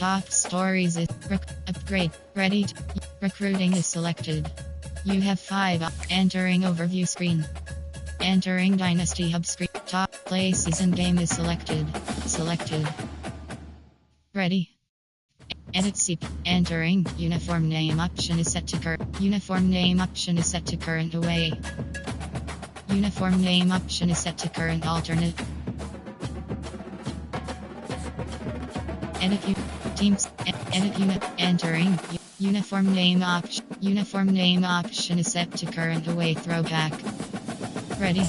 Top stories is upgrade. Ready. Recruiting is selected. You have 5. Entering overview screen. Entering Dynasty Hub screen. Top play season game is selected. Selected. Ready. Edit CP. Entering uniform name option is set to current. Uniform name option is set to current away. Uniform name option is set to current alternate. Edit teams. Edit unit. Entering uniform name option. Uniform name option is set to current away throwback. Ready.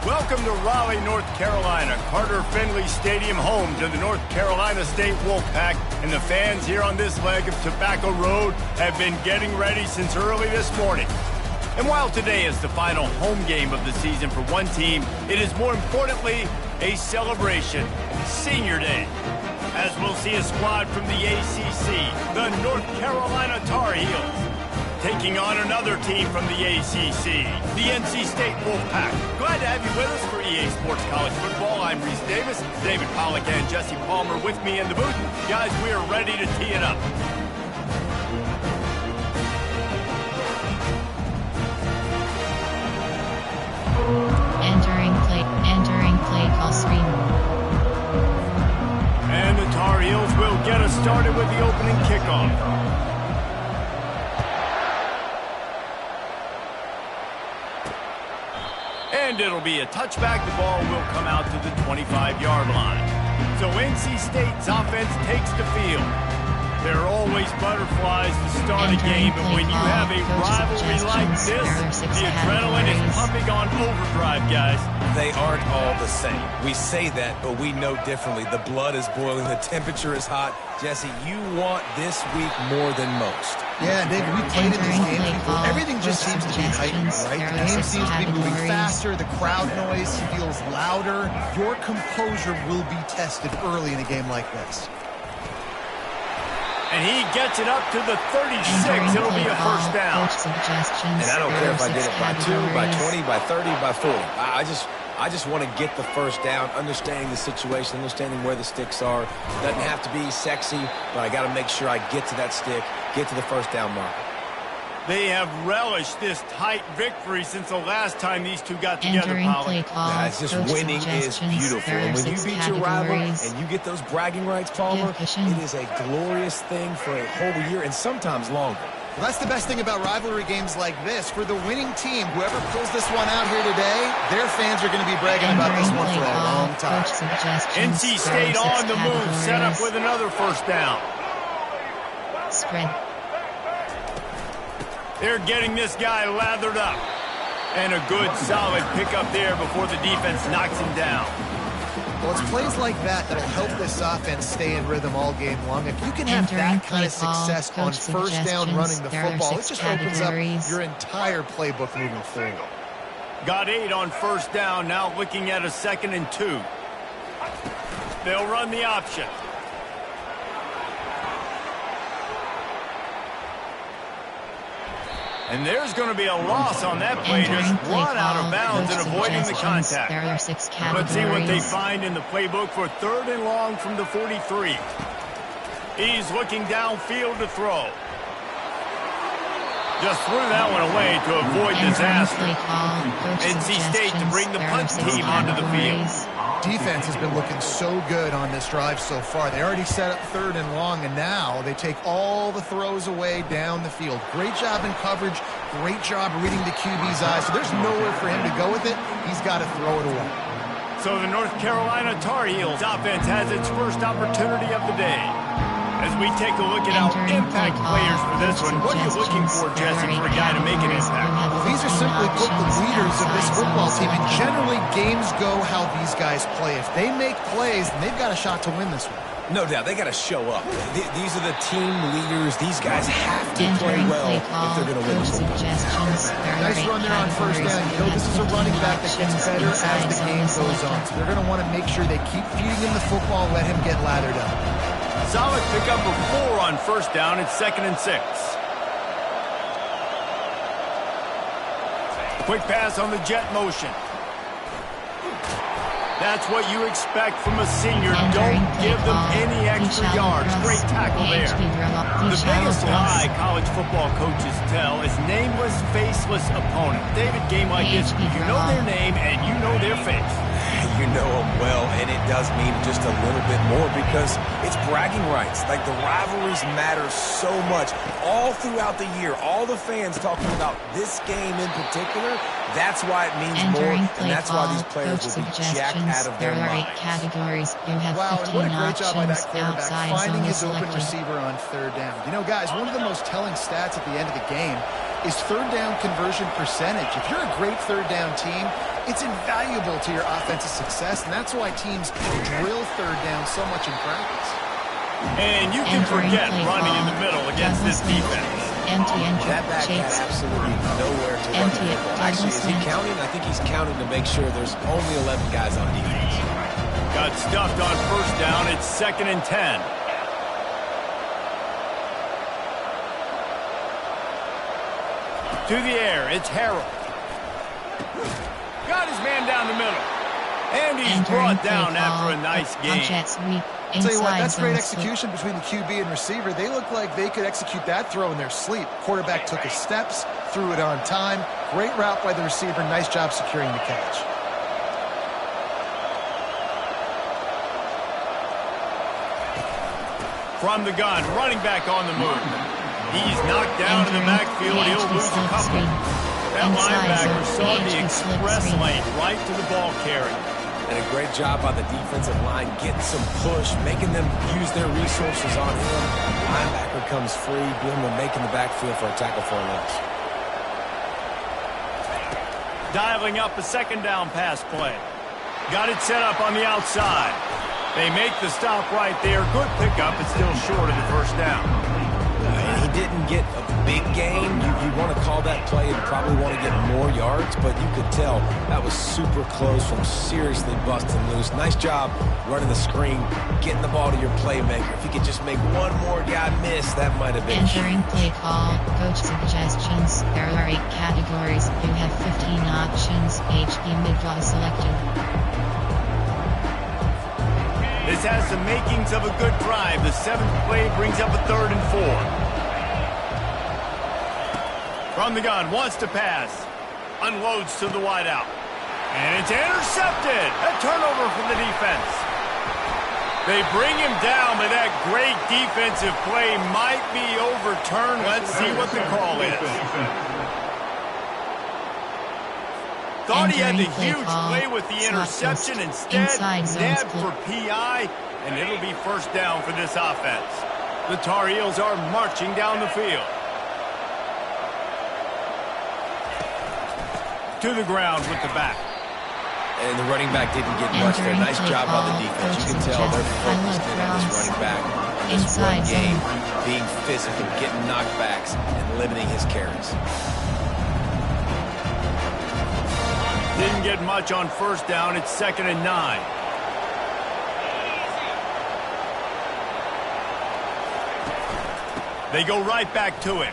Welcome to Raleigh, North Carolina, Carter Finley Stadium, home to the North Carolina State Wolfpack, and the fans here on this leg of Tobacco Road have been getting ready since early this morning. And while today is the final home game of the season for one team, it is more importantly a celebration, Senior Day, as we'll see a squad from the ACC, the North Carolina Tar Heels, taking on another team from the ACC, the NC State Wolfpack. Glad to have you with us for EA Sports College Football. I'm Reese Davis, David Pollack and Jesse Palmer with me in the booth. Guys, we are ready to tee it up. Entering play call screen. And the Tar Heels will get us started with the opening kickoff. And it'll be a touchback. The ball will come out to the 25-yard line. So NC State's offense takes the field. There are always butterflies to start a game, but when you have a rivalry like this, the adrenaline is pumping on overdrive, guys. They aren't all the same. We say that, but we know differently. The blood is boiling. The temperature is hot. Jesse, you want this week more than most. Yeah, David, we played in these games before. Everything just seems to be heightened, right? The game seems to be moving faster. The crowd noise feels louder. Your composure will be tested early in a game like this. And he gets it up to the 36. It'll be a first down. And I don't care if I get it by 2, by 20, by 30, by 40. I just want to get the first down, understanding the situation, understanding where the sticks are. Doesn't have to be sexy, but I got to make sure I get to that stick, get to the first down marker. They have relished this tight victory since the last time these two got together, Pollard. It's just winning is beautiful. And when you beat your rival and you get those bragging rights, Palmer, it is a glorious thing for a whole year and sometimes longer. Well, that's the best thing about rivalry games like this. For the winning team, whoever pulls this one out here today, their fans are going to be bragging about this one for a long time. NC State on the move, set up with another first down. Spread. They're getting this guy lathered up. And a good, solid pickup there before the defense knocks him down. Well, it's plays like that that'll help this offense stay in rhythm all game long. If you can have that kind of success on first down running the football, it just opens up your entire playbook moving forward. Got 8 on first down, now looking at a 2nd and 2. They'll run the option. And there's going to be a loss on that play. Just run out of bounds and avoiding the contact. Let's see what they find in the playbook for 3rd and long from the 43. He's looking downfield to throw. Just threw that one away to avoid disaster. NC State to bring the punt team onto the field. Defense has been looking so good on this drive so far. They already set up 3rd and long, and now they take all the throws away down the field. Great job in coverage, great job reading the QB's eyes. So there's nowhere for him to go with it. He's got to throw it away. So the North Carolina Tar Heels offense has its first opportunity of the day. As we take a look at our impact players for this one, what are you looking for, Jesse, for a guy to make an impact? Well, these are simply put the leaders of this football team, and generally games go how these guys play. If they make plays, then they've got a shot to win this one. No doubt, they got to show up. These are the team leaders. These guys have to play well if they're going to win this one. Nice run there on first down. You know this is a running back that gets better as the game goes on. So they're going to want to make sure they keep feeding him the football and let him get lathered up. Solid pickup of 4 on first down. It's 2nd and 6. Quick pass on the jet motion. That's what you expect from a senior. Don't give them any extra yards. Great tackle there. The biggest lie college football coaches tell is nameless, faceless opponent. David, game like this, you know their name and you know their face. You know them well, and it does mean just a little bit more because it's bragging rights. Like, the rivalries matter so much all throughout the year. All the fans talking about this game in particular, that's why it means more, and that's why these players will be jacked out of their minds. Categories. You have wow, and what a great job by that quarterback finding his open receiver on third down. You know, guys, one of the most telling stats at the end of the game is third down conversion percentage. If you're a great third down team, it's invaluable to your offensive success, and that's why teams drill third down so much in practice. And you can forget running in the middle against this defense. That back had absolutely nowhere to run the football. Actually, is he counting? I think he's counting to make sure there's only 11 guys on defense. Got stuffed on first down. It's 2nd and 10. To the air, it's Harold. Got his man down the middle. And he's brought down after a nice game. I'll tell you what, that's great execution between the QB and receiver. They look like they could execute that throw in their sleep. Quarterback took his steps, threw it on time. Great route by the receiver. Nice job securing the catch. From the gun, running back on the move. He's knocked down in the backfield. He'll lose a couple. That linebacker saw the express lane right to the ball carrier. And a great job by the defensive line getting some push, making them use their resources on him. Linebacker comes free, Bloom making the backfield for a tackle for a loss. Dialing up a 2nd down pass play. Got it set up on the outside. They make the stop right there. Good pickup. It's still short of the first down. He didn't get a big gain. You want to call that play and probably want to get more yards, but you could tell that was super close from seriously busting loose. Nice job running the screen, getting the ball to your playmaker. If he could just make one more guy miss, that might have been entering play call. Coach suggestions. There are 8 categories. You have 15 options. HP mid-draw selected. This has the makings of a good drive. The 7th play brings up a 3rd and 4. From the gun, wants to pass. Unloads to the wideout. And it's intercepted. A turnover from the defense. They bring him down, but that great defensive play might be overturned. Let's see what the call is. Thought he had the huge play with the interception. Instead, nabbed for PI, and it'll be first down for this offense. The Tar Heels are marching down the field. To the ground with the back. And the running back didn't get much there. Nice job by the defense. You can tell they're focused in on this running back, on this run game, being physical, getting knockbacks, and limiting his carries. Didn't get much on first down. It's 2nd and 9. They go right back to him.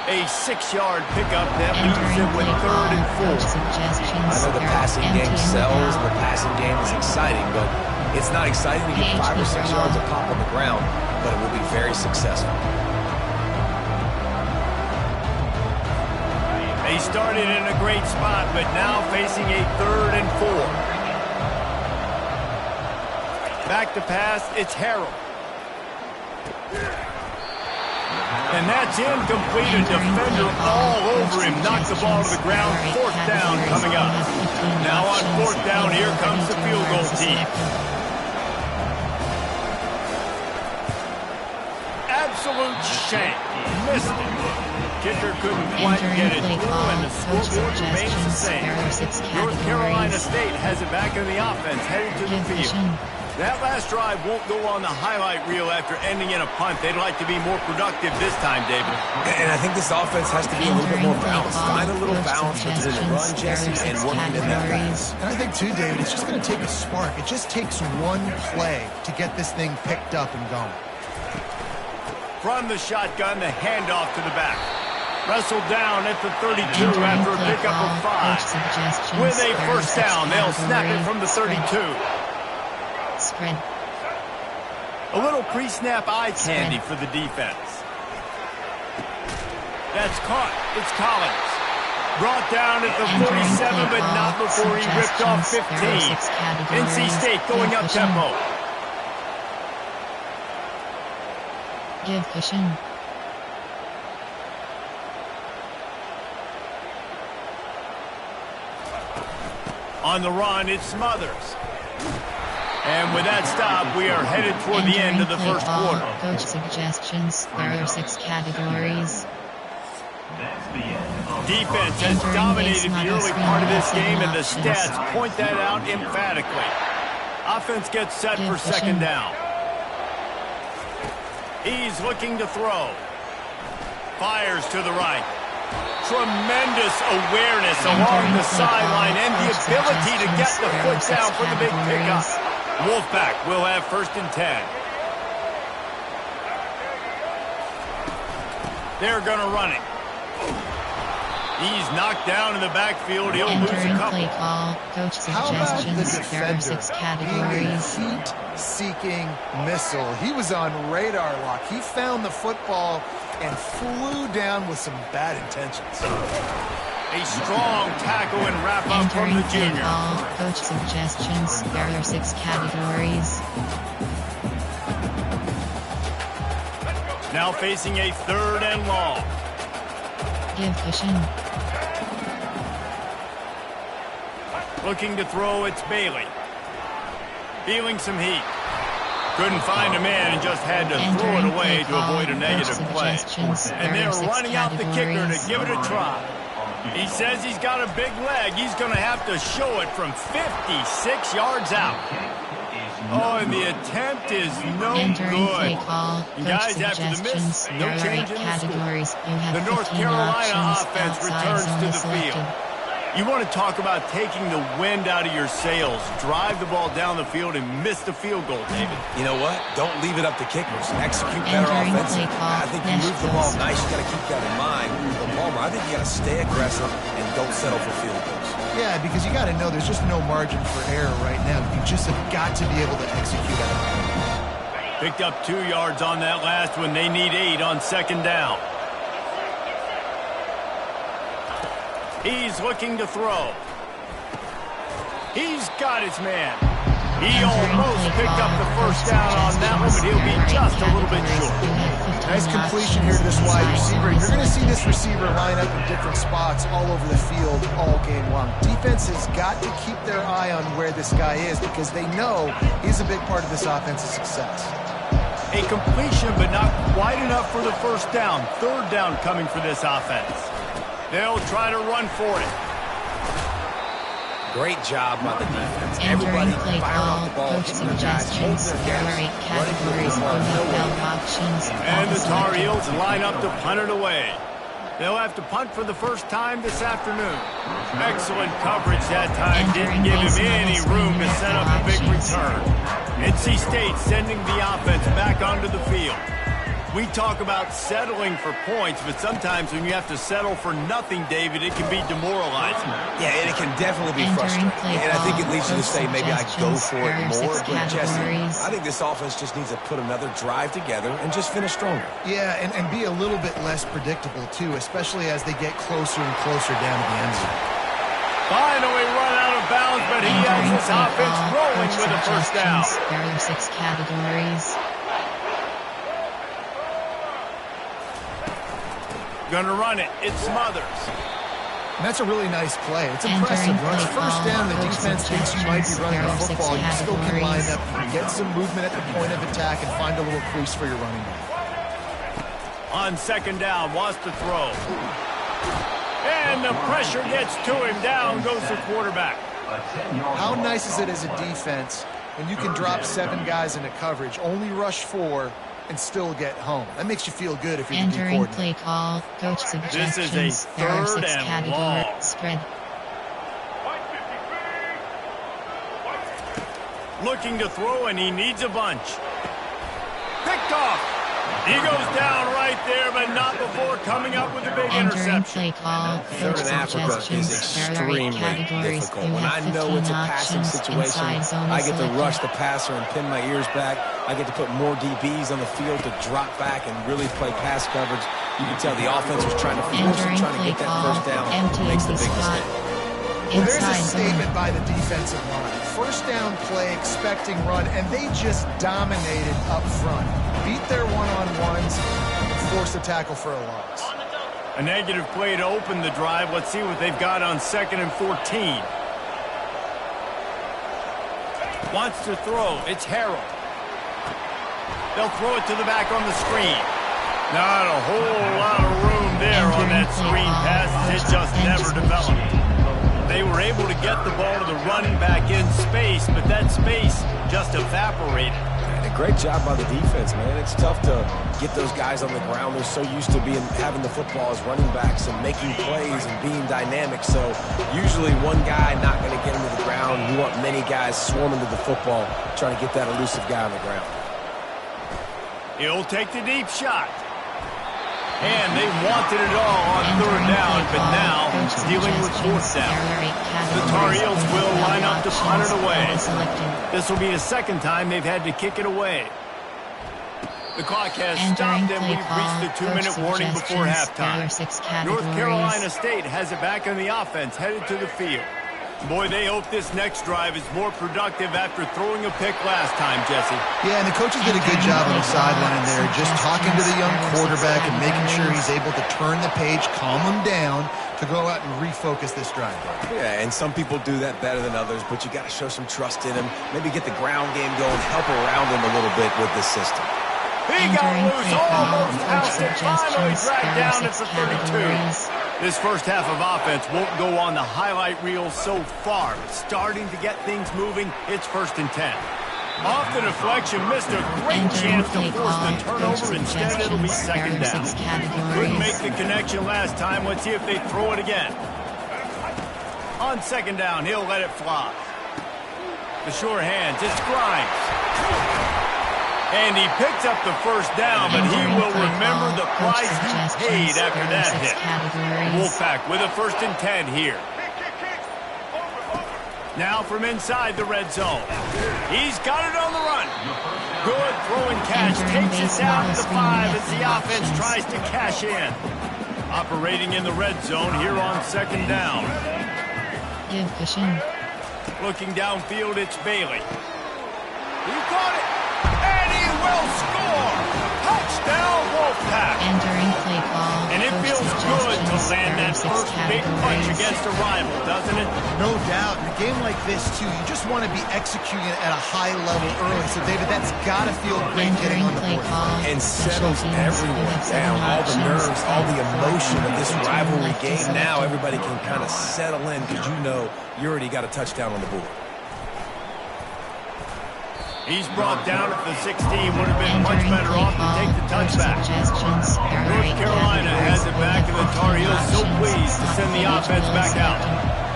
A 6-yard pickup that leaves him with 3rd and 4. I know the passing game sells, the passing game is exciting, but it's not exciting to get 5 or 6 yards a pop on the ground, but it will be very successful. They started in a great spot, but now facing a 3rd and 4. Back to pass, it's Harold. And that's incomplete. A defender all over him. Knocked the ball to the ground. 4th down coming up. Now on 4th down, here comes the field goal team. Absolute shank. Missed it. Kicker couldn't quite get it through, and the scoreboard remains the same. North Carolina State has it back in the offense, headed to the field. That last drive won't go on the highlight reel after ending in a punt. They'd like to be more productive this time, David. And I think this offense has to be a little bit more balanced. Find a little balance between the run, Jesse, and working in that pass. And I think, too, David, it's just going to take a spark. It just takes one play to get this thing picked up and going. From the shotgun, the handoff to the back. Wrestled down at the 32 Entering after a play pickup call, of coach 5. suggestions, With a there are first 6 down, they'll snap it from the 32. Spread. A little pre-snap eye candy for the defense. That's caught. It's Collins. Brought down at the 47, but not before he ripped off 15. NC State going up tempo. Give cushion. On the run, it's Smothers. And with that stop, we are headed toward the end of the first quarter. Coach suggestions, there are 6 categories. Defense has dominated the early part of this game, and the stats point that out emphatically. Offense gets set for second down. He's looking to throw. Fires to the right. Tremendous awareness along the sideline and the ability to get the foot down for the big pickup. Wolfpack will have 1st and 10. They're going to run it. He's knocked down in the backfield. He'll lose a couple. Play call, coach suggestions, there are 6 categories. Heat-seeking missile. He was on radar lock. He found the football and flew down with some bad intentions. A strong tackle and wrap-up from the junior. Call, coach suggestions, there are 6 categories. Now facing a 3rd and long. Give cushion. Looking to throw, it's Bailey. Feeling some heat. Couldn't find a man and just had to throw it away to avoid a negative play. And they're running out the kicker to give it a try. He says he's got a big leg. He's going to have to show it from 56 yards out. Oh, and the attempt is no good. Guys, after the miss, no change in the score. The North Carolina offense returns to the field. You want to talk about taking the wind out of your sails. Drive the ball down the field and miss the field goal, David. You know what? Don't leave it up to kickers. Execute better offensively. I think you move the ball nice. You got to keep that in mind. The Palmer, I think you got to stay aggressive and don't settle for field goals. Yeah, because you got to know there's just no margin for error right now. You just have got to be able to execute at it. Picked up 2 yards on that last one. They need 8 on second down. He's looking to throw. He's got his man. He almost picked up the first down on that one, but he'll be just a little bit short. Nice completion here to this wide receiver. You're going to see this receiver line up in different spots all over the field all game long. Defense has got to keep their eye on where this guy is because they know he's a big part of this offense's success. A completion, but not quite enough for the first down. 3rd down coming for this offense. They'll try to run for it. Great job by the defense. Everybody fire off the ball, hitting the guys, hold their gas, running for the ball. And the Tar Heels line up to punt it away. They'll have to punt for the first time this afternoon. Excellent coverage that time. Didn't give him any room to set up a big return. NC State sending the offense back onto the field. We talk about settling for points, but sometimes when you have to settle for nothing, David, it can be demoralizing. Yeah, and it can definitely be frustrating. And I think it leads you to say maybe I go for it more. But Jesse, I think this offense just needs to put another drive together and just finish stronger. Yeah, and be a little bit less predictable, too, especially as they get closer and closer down to the end zone. Finally run out of bounds, but he has this offense rolling with a first down. There are 6 categories. Gonna run it. It's Smothers. And that's a really nice play. It's impressive. Once first down, the defense thinks you might be running the football. You still can line up, get some movement at the point of attack, and find a little crease for your running back. On second down, wants to throw. And the pressure gets to him. Down goes the quarterback. How nice is it as a defense when you can drop 7 guys into coverage, only rush 4, and still get home? That makes you feel good if you're the D coordinator. Entering play call, coach suggestions. This is a 3rd and long. Spread. Looking to throw, and he needs a bunch. Picked off. He goes down right there, but not before coming up with a big Entering interception. play call. Third Coach in Africa is suggestions. There are 8 extremely categories. difficult. You When I have know 15 it's a passing options. situation, Inside zone I is get to selected. rush the passer and pin my ears back. I get to put more DBs on the field to drop back and really play pass coverage. You can tell the offense was trying to force it, Entering trying to play get that call. first down. Empty Makes the empty big spot. mistake. Well, there's a Inside statement zone. by the defensive line. First down play, expecting run, and they just dominated up front. Beat their one-on-ones, forced a tackle for a loss. A negative play to open the drive. Let's see what they've got on 2nd and 14. Wants to throw. It's Harold. They'll throw it to the back on the screen. Not a whole lot of room there on that screen pass. It just never developed. They were able to get the ball to the running back in space, but that space just evaporated. And a great job by the defense, man. It's tough to get those guys on the ground. They're so used to having the football as running backs and making plays and being dynamic. So usually one guy not going to get him to the ground. You want many guys swarming to the football, trying to get that elusive guy on the ground. He'll take the deep shot. And they wanted it all on 3rd down, but now dealing with 4th down. The Tar Heels will line up to punt it away. This will be the 2nd time they've had to kick it away. The clock has stopped and we've reached the 2-minute warning before halftime. North Carolina State has it back on the offense, headed to the field. Boy, they hope this next drive is more productive after throwing a pick last time, Jesse. Yeah, and the coaches did a good job on the sideline there, just talking to the young quarterback and making sure he's able to turn the page, calm him down to go out and refocus this drive. Yeah, and some people do that better than others, but you got to show some trust in him. Maybe get the ground game going, help around him a little bit with this system. He got loose, almost housed it, finally dragged down at the 32. This first half of offense won't go on the highlight reel so far. It's starting to get things moving. It's 1st and 10. Off the deflection, missed a great chance to force the turnover. Instead, it'll be 2nd down. Couldn't make the connection last time. Let's see if they throw it again. On 2nd down, he'll let it fly. The sure hands, it's Grimes. And he picks up the first down, but he will remember the price he paid after that hit. Wolfpack with a 1st and 10 here. Now from inside the red zone. He's got it on the run. Good throw and catch. Takes it down to the 5 as the offense tries to cash in. Operating in the red zone here on 2nd down. Give cushion. Looking downfield, it's Bailey. He caught it. And he will score! Touchdown, Wolfpack! Entering play call. And it feels good to land that first big punch against a rival, doesn't it? No doubt. In a game like this, too, you just want to be executing at a high level early. So, David, that's got to feel great getting on the board. And settles everyone down. All the nerves, all the emotion of this rivalry game. Now everybody can kind of settle in because you know you already got a touchdown on the board. He's brought down at the 16. Would have been much better off to take the touchback. North Carolina has it back, and the Tar Heels so pleased to send the offense back out.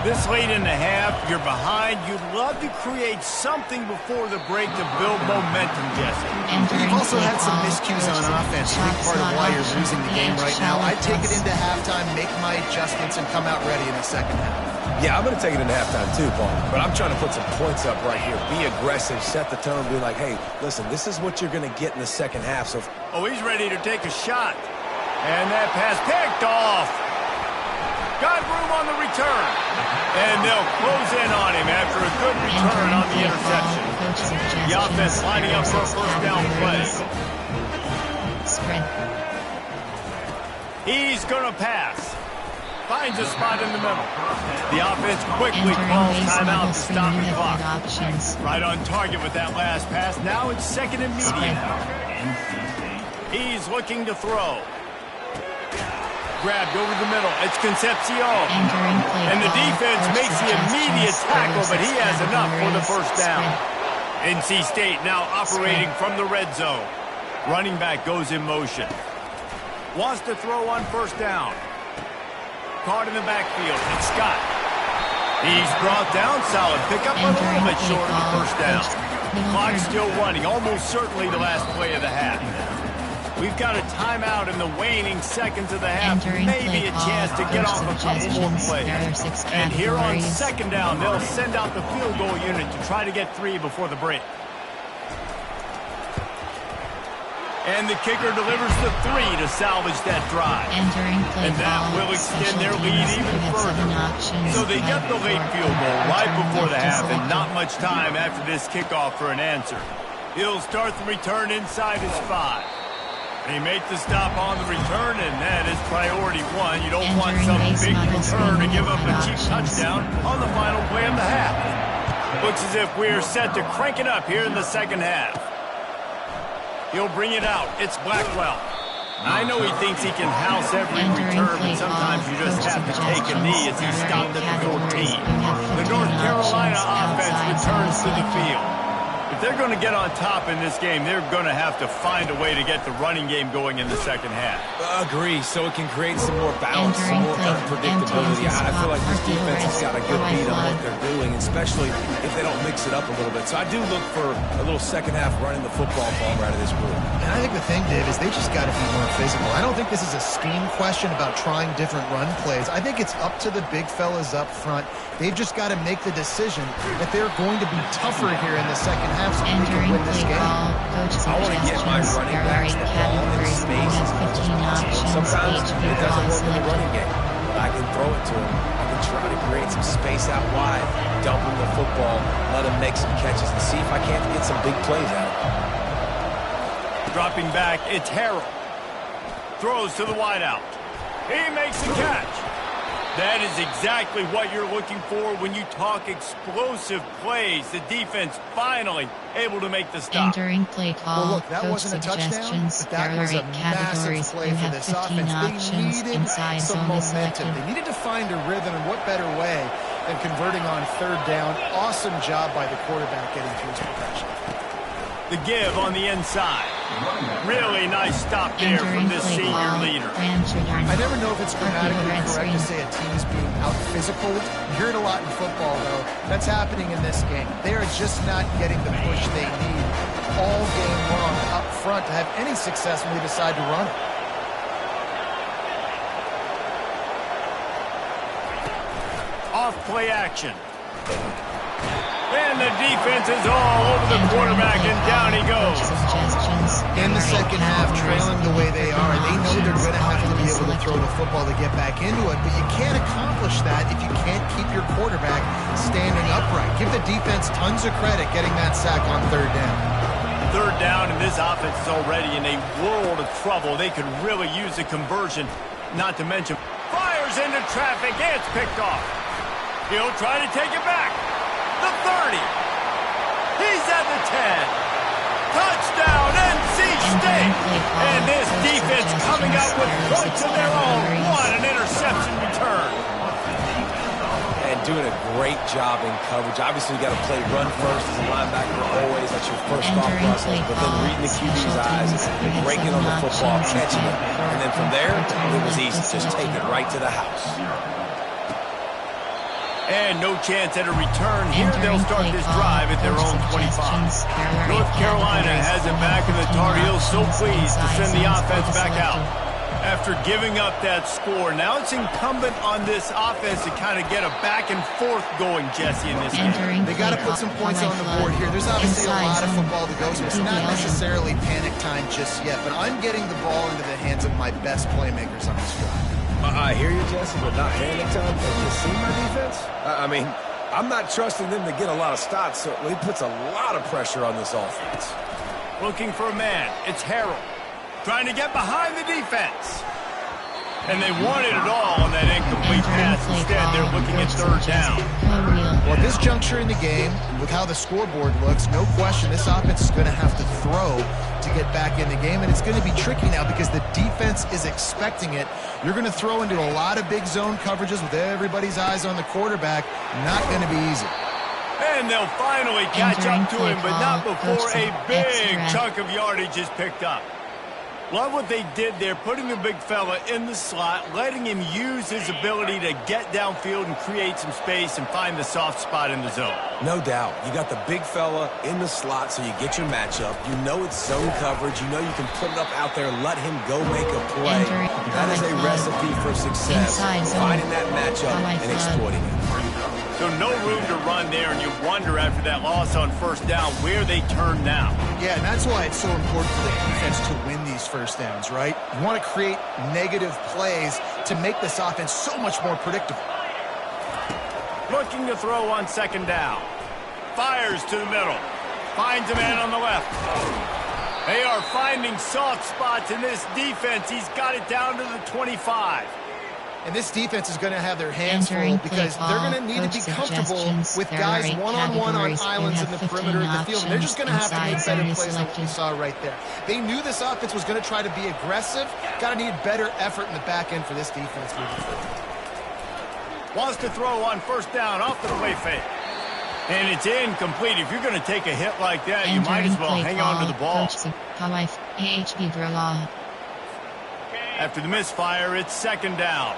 This late in the half, you're behind. You'd love to create something before the break to build momentum, Jesse. You've also had some miscues on offense. I think part of why you're losing the game right now. I'd take it into halftime, make my adjustments, and come out ready in the 2nd half. Yeah, I'm going to take it into halftime too, Paul. But I'm trying to put some points up right here. Be aggressive, set the tone, be like, hey, listen, this is what you're going to get in the 2nd half. So, oh, he's ready to take a shot. And that pass picked off. Got room on the return. And they'll close in on him after a good return on the interception. The offense lining up for a 1st down play. Spread. He's going to pass. Finds a spot in the middle. The offense quickly calls timeout to stop the clock. Right on target with that last pass. Now it's 2nd and medium. He's looking to throw. Grabbed over the middle. It's Concepcion. And the defense makes the immediate tackle, but he has enough for the 1st down. NC State now operating from the red zone. Running back goes in motion. Wants to throw on 1st down. Caught in the backfield. It's Scott. He's brought down. Solid pickup, but a little bit short of the 1st down. Clock still running. Almost certainly the last play of the half. We've got a timeout in the waning seconds of the half. Entering Maybe a chance to get off a couple more plays. There are 6 And here on categories. second down, they'll send out the field goal unit to try to get 3 before the break. And the kicker delivers the 3 to salvage that drive. Entering play And that call. will extend Special their lead teams. even You have further. 7 options. So they get the 5 late before field goal right return before the left half, is and not selected. much time after this kickoff for an answer. He'll start the return inside his 5. They make the stop on the return, and that is priority 1. You don't want Entering some base big model return to screen give with up a cheap options. touchdown on the final play of the half. Looks as if we're set to crank it up here in the second half. He'll bring it out. It's Blackwell. I know he thinks he can house every Entering return, play but sometimes call. you just Coach have to take a knee as he suggestions. stopped at the 14. You have The 15 North Carolina options. offense Outside returns to the selected. field. If they're going to get on top in this game, they're going to have to find a way to get the running game going in the second half. Agree, so it can create some more balance, some Entering more play. unpredictability. I feel like this Empty defense has got a good risk. beat on what White they're doing, especially if they don't mix it up a little bit. So I do look for a little second half running the football ball right of this group. And I think the thing, Dave, is they just got to be more physical. I don't think this is a scheme question about trying different run plays. I think it's up to the big fellas up front. They've just got to make the decision that they're going to be tougher here in the second half so they can Entering win this play game. call. Coach I want to get my suggestions. running There are backs 8 the ball in categories. You space. have 15 options. Sometimes HP it doesn't ball work in the selected. running game, but I can throw it to him. I can try to create some space out wide, dump him the football, let him make some catches, and see if I can't get some big plays out. Dropping back, it's Harrell. Throws to the wideout. He makes the catch. That is exactly what you're looking for when you talk explosive plays. The defense finally able to make the stop. Entering play call. Well, look, that Coach wasn't a touchdown, suggestions. but that There was are a 8 massive categories. play You for have this 15 offense. options. They needed Inside some zone is momentum. selected. They needed to find a rhythm, and what better way than converting on third down. Awesome job by the quarterback getting through his protection. The give on the inside. Really nice stop there from Entering this play senior call. leader. Ranch return. I never know if it's grammatically red correct to screen. say a team is being out-physical. You hear it a lot in football, though. That's happening in this game. They are just not getting the push they need all game long up front to have any success when they decide to run it. Off play action. And the defense is all over the quarterback, and down he goes. In the second half, trailing the way they are, they know they're going to have to be able to throw the football to get back into it, but you can't accomplish that if you can't keep your quarterback standing upright. Give the defense tons of credit getting that sack on third down. Third down, and this offense is already in a world of trouble. They could really use a conversion, not to mention fires into traffic. It's picked off. He'll try to take it back. The 30. He's at the 10. Touchdown, NC State. And this defense coming up with points of their own. What an interception return. And doing a great job in coverage. Obviously, you got to play run first as a linebacker always. That's your first thought process. But then reading the QB's eyes, breaking on the football, catching it. And then from there, it was easy. Just take it right to the house. And no chance at a return here. They'll start this drive at their own 25. North Carolina has it back, and the Tar Heels so pleased to send the offense back out. After giving up that score, now it's incumbent on this offense to kind of get a back and forth going, Jesse, in this game. They got to put some points on the board here. There's obviously a lot of football to go, so it's not necessarily panic time just yet, but I'm getting the ball into the hands of my best playmakers on this drive. I hear you, Jesse, but not panic time. Have you seen my defense? I mean, I'm not trusting them to get a lot of stops, so it puts a lot of pressure on this offense. Looking for a man. It's Harrell. Trying to get behind the defense. And they wanted it all on that incomplete pass. Instead, they're looking at third down. Well, at this juncture in the game, with how the scoreboard looks, no question this offense is going to have to throw to get back in the game, and it's going to be tricky now because the defense is expecting it. You're going to throw into a lot of big zone coverages with everybody's eyes on the quarterback. Not going to be easy. And they'll finally catch up to him, but not before a big chunk of yardage is picked up. Love what they did there, putting the big fella in the slot, letting him use his ability to get downfield and create some space and find the soft spot in the zone. No doubt. You got the big fella in the slot, so you get your matchup. You know it's zone coverage. You know you can put it up out there, let him go make a play. That is a recipe for success, finding that matchup and exploiting it. So no room to run there, and you wonder after that loss on first down where they turn now. Yeah, and that's why it's so important for the defense to win these first downs, right? You want to create negative plays to make this offense so much more predictable. Looking to throw on second down. Fires to the middle. Finds a man on the left. They are finding soft spots in this defense. He's got it down to the 25. And this defense is going to have their hands full because they're going to need to be comfortable with guys one-on-one on islands in the perimeter of the field. And they're just going to have to make better plays than what we saw right there. They knew this offense was going to try to be aggressive. Got to need better effort in the back end for this defense moving forward. Wants to throw on first down off the play fake. And it's incomplete. If you're going to take a hit like that, you might as well hang on to the ball. After the misfire, it's second down.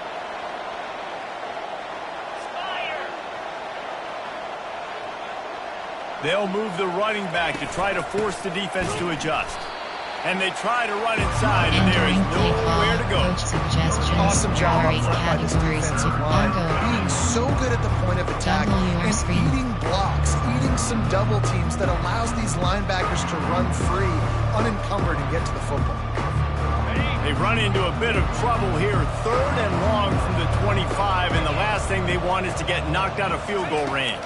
They'll move the running back to try to force the defense to adjust. And they try to run inside, and there is nowhere to go. Awesome job up front by this defensive line. Being so good at the point of attack and eating blocks, eating some double teams that allows these linebackers to run free, unencumbered, and get to the football. They run into a bit of trouble here. Third and long from the 25, and the last thing they want is to get knocked out of field goal range.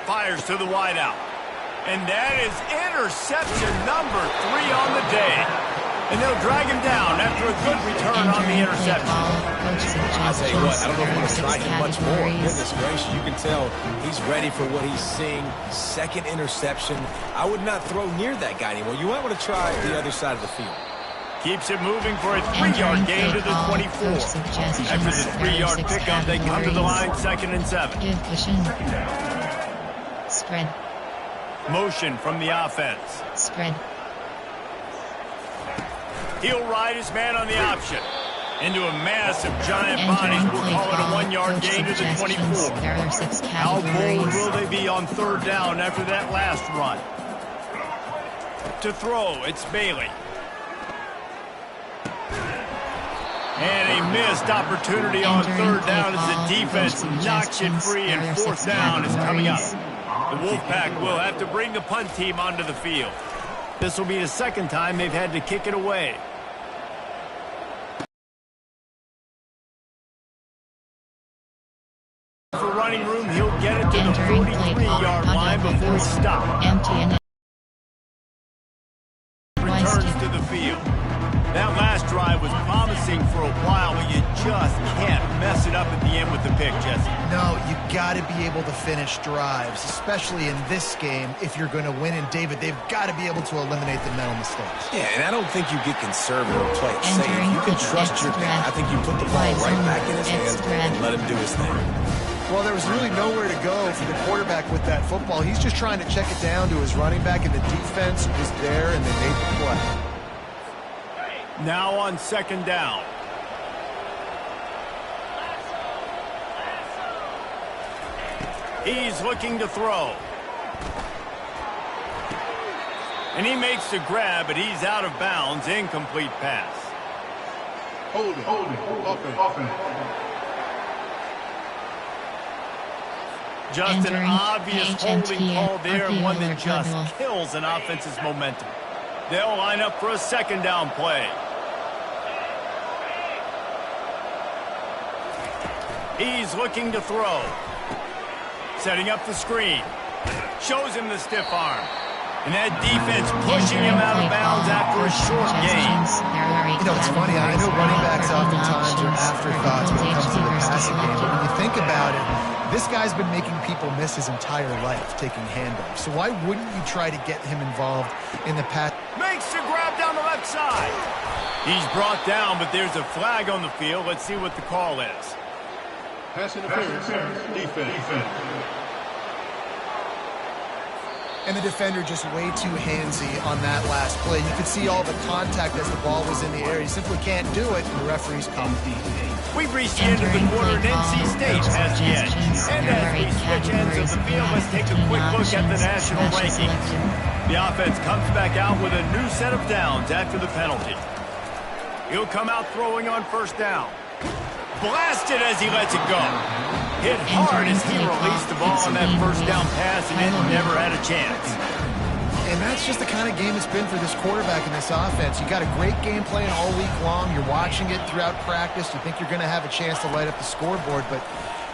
Fires to the wideout. And that is interception number 3 on the day. And they'll drag him down after a good return on the interception. I'll tell you what, I don't know if we're going to try him much more. Goodness gracious, you can tell he's ready for what he's seeing. Second interception. I would not throw near that guy anymore. You might want to try the other side of the field. Keeps it moving for a 3-yard gain to the 24. After the 3-yard pickup, they come to the line, 2nd and 7. Spread. Motion from the offense. Spread. He'll ride his man on the option. Into a massive giant body. We'll call it a 1-yard gain to the 24. How bold will they be on third down after that last run? To throw, it's Bailey. And a missed opportunity on third down as the defense knocks it free, and fourth down is coming up. The Wolfpack will have to bring the punt team onto the field. This will be the second time they've had to kick it away. For running room, he'll get it to the 43-yard line before he stops. Returns to the field. That last drive was promising for a while, but you just can't mess it up at the end with the pick, Jesse. No, you got to be able to finish drives, especially in this game if you're going to win. And David, they've got to be able to eliminate the mental mistakes. Yeah, and I don't think you get conservative or play it safe. You can trust your guy. I think you put the ball right back in his hands and let him do his thing. Well, there was really nowhere to go for the quarterback with that football. He's just trying to check it down to his running back, and the defense was there, and they made the play. Now on second down. He's looking to throw. And he makes the grab, but he's out of bounds. Incomplete pass. Hold it. Offense. Just an obvious holding call there, one that just kills an offense's momentum. They'll line up for a second down play. He's looking to throw. Setting up the screen. Shows him the stiff arm. And that defense pushing him out of bounds after a short gain. You know, it's funny. I know running backs oftentimes are afterthoughts when it comes to the passing game. But when you think about it, this guy's been making people miss his entire life taking handoffs. So why wouldn't you try to get him involved in the pass? Makes the grab down the left side. He's brought down, but there's a flag on the field. Let's see what the call is. Pass interference. Defense. And the defender just way too handsy on that last play. You could see all the contact as the ball was in the air. He simply can't do it, and the referee's called. We've reached the end of the quarter, and NC State has the edge. And as we switch ends of the field, let's take a quick look at the national rankings. The offense comes back out with a new set of downs after the penalty. He'll come out throwing on first down. Blasted as he lets it go. Hit hard as he released the ball on that first down pass, and it never had a chance. And that's just the kind of game it's been for this quarterback in this offense. You got a great game plan all week long. You're watching it throughout practice. You think you're going to have a chance to light up the scoreboard, but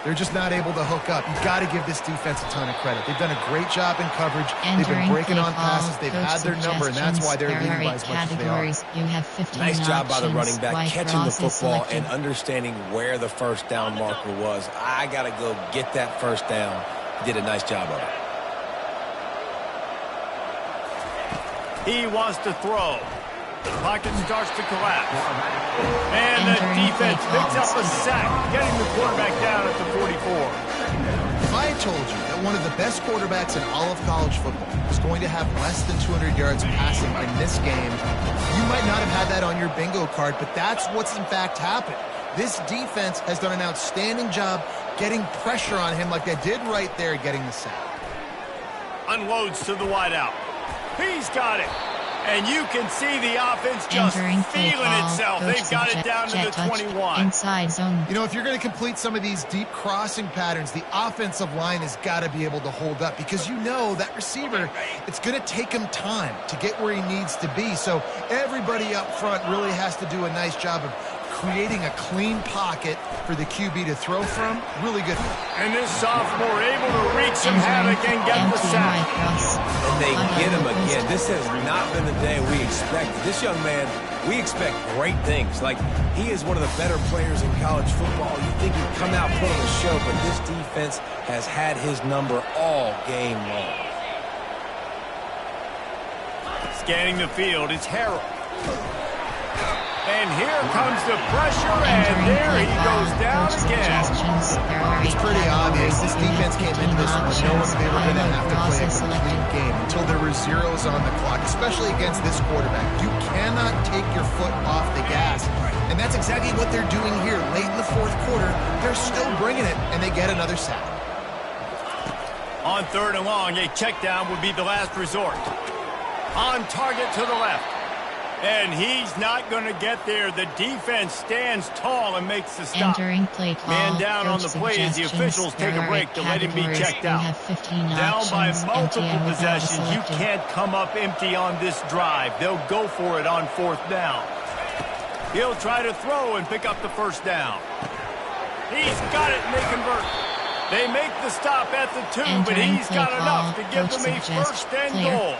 they're just not able to hook up. You've got to give this defense a ton of credit. They've done a great job in coverage. They've been breaking on passes. They've had their number, and that's why they're leading by as much as they are. You have 15 nice job by the running back, White catching the Ross football and understanding where the first down marker was. I got to go get that first down. He did a nice job of it. He wants to throw. The pocket starts to collapse. And the defense picks up a sack, getting the quarterback down at the 44. If I had told you that one of the best quarterbacks in all of college football was going to have less than 200 yards passing in this game, you might not have had that on your bingo card, but that's what's in fact happened. This defense has done an outstanding job getting pressure on him like they did right there, getting the sack. Unloads to the wideout. He's got it. And you can see the offense just feeling itself. They've got it down to the 21. Inside zone. You know, if you're going to complete some of these deep crossing patterns, the offensive line has got to be able to hold up because you know that receiver, it's going to take him time to get where he needs to be. So everybody up front really has to do a nice job of creating a clean pocket for the QB to throw from. Really good. And this sophomore able to wreak some havoc and get the sack. And they get him again. This has not been the day we expected. This young man, we expect great things. Like, he is one of the better players in college football. You think he'd come out, put on a show, but this defense has had his number all game long. Scanning the field, it's Harrell. And here comes the pressure, and there he goes down again. It's pretty obvious. This defense came into this one knowing they were going to have to play a complete game until there were zeros on the clock, especially against this quarterback. You cannot take your foot off the gas. And that's exactly what they're doing here. Late in the fourth quarter, they're still bringing it, and they get another sack. On third and long, a check down would be the last resort. On target to the left. And he's not going to get there. The defense stands tall and makes the stop. Entering play call. Man down on the play as the officials take a break to let him be checked out. Down by multiple possessions. You can't come up empty on this drive. They'll go for it on fourth down. He'll try to throw and pick up the first down. He's got it, and they convert. They make the stop at the 2, but he's got enough to give them a first and goal.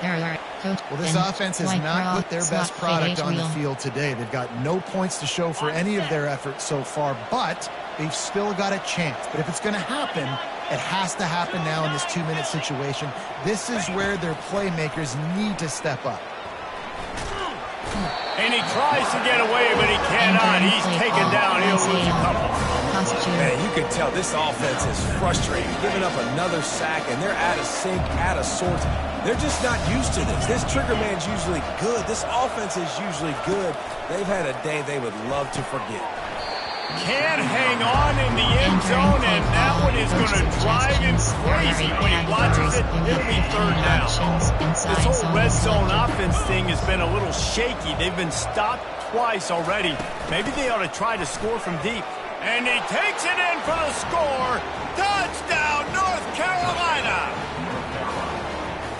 Well, this offense has not put their best product on the field today. They've got no points to show for any of their efforts so far, but they've still got a chance. But if it's going to happen, it has to happen now in this 2-minute situation. This is where their playmakers need to step up. And he tries to get away, but he cannot. He's taken down. He'll lose a couple. Man, you can tell this offense is frustrated, giving up another sack, and they're out of sync, out of sorts. They're just not used to this. This trigger man's usually good. This offense is usually good. They've had a day they would love to forget. Can't hang on in the end zone, and that one is going to drive him crazy when he watches it. It'll be third down. This whole red zone offense thing has been a little shaky. They've been stopped twice already. Maybe they ought to try to score from deep. And he takes it in for the score. Touchdown, North Carolina.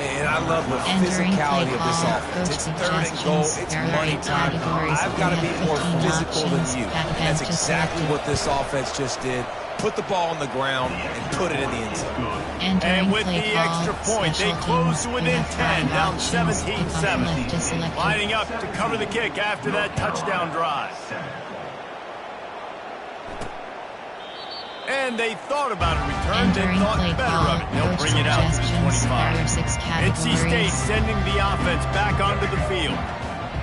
And I love the physicality of this offense. It's third and goal. It's money time. I've got to be more physical than you. That's exactly what this offense just did. Put the ball on the ground and put it in the end zone. And with the extra point, they close to within 10, down 17-7. Lining up to cover the kick after that touchdown drive. And they thought about a return, they thought better of it. They'll bring it out to the 25. NC State sending the offense back onto the field.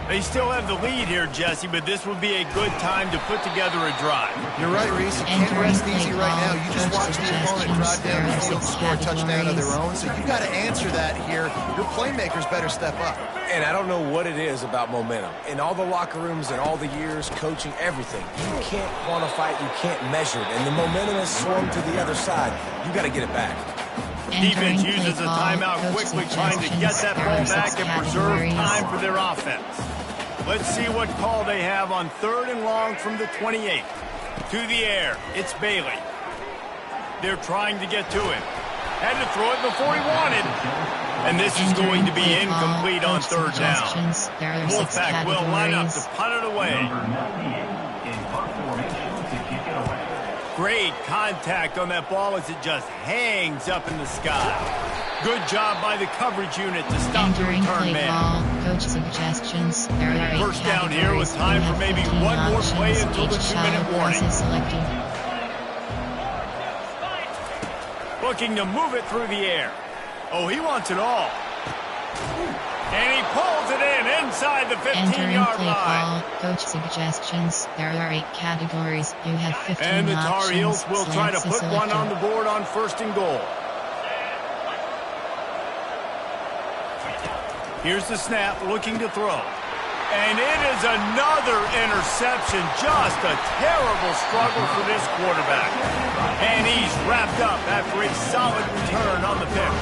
They still have the lead here, Jesse, but this would be a good time to put together a drive. You're right, Reese. You can't rest easy right now. You just watch the opponent drive down the field, score a touchdown of their own. So you got to answer that here. Your playmakers better step up. And I don't know what it is about momentum. In all the locker rooms and all the years, coaching, everything, you can't quantify it, you can't measure it. And the momentum has swung to the other side. You got to get it back. Defense uses a timeout quickly, trying to get that ball back and preserve time for their offense. Let's see what call they have on 3rd and long from the 28. To the air, it's Bailey. They're trying to get to him. Had to throw it before he wanted. And this is going to be incomplete on 3rd down. Wolfpack will line up to punt it away. Great contact on that ball as it just hangs up in the sky. Good job by the coverage unit to stop the return man. Coach suggestions. First down here with time for maybe one more play until the 2-minute warning. Looking to move it through the air. Oh, he wants it all. And he pulls it in inside the 15-yard line. Coach suggestions. There are 8 categories. You have 15 and the Tar Heels will try to put one on the board on 1st and goal. Here's the snap, looking to throw. And it is another interception. Just a terrible struggle for this quarterback. And he's wrapped up after a solid return on the pick.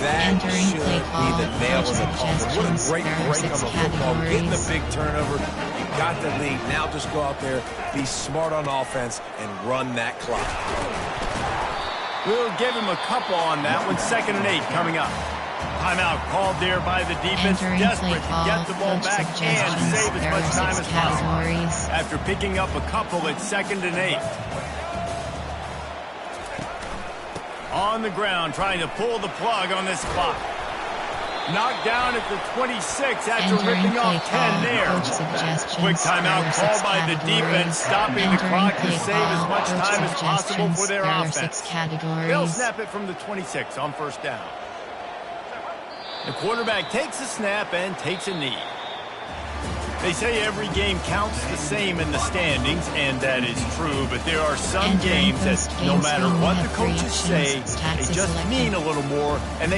That should be the nail in the coffin. What a great break on the football. Getting the big turnover. You got the lead. Now just go out there, be smart on offense, and run that clock. We'll give him a couple on that one. 2nd and 8 coming up. Timeout called there by the defense, desperate to get the ball back and save as much time as possible. After picking up a couple at 2nd and 8. On the ground, trying to pull the plug on this clock. Knocked down at the 26 after ripping off 10 there. Quick timeout called by the defense, stopping the clock to save as much time as possible for their offense. They'll snap it from the 26 on 1st down. The quarterback takes a snap and takes a knee. They say every game counts the same in the standings, and that is true, but there are some games that no matter what the coaches say, they just mean a little more, and they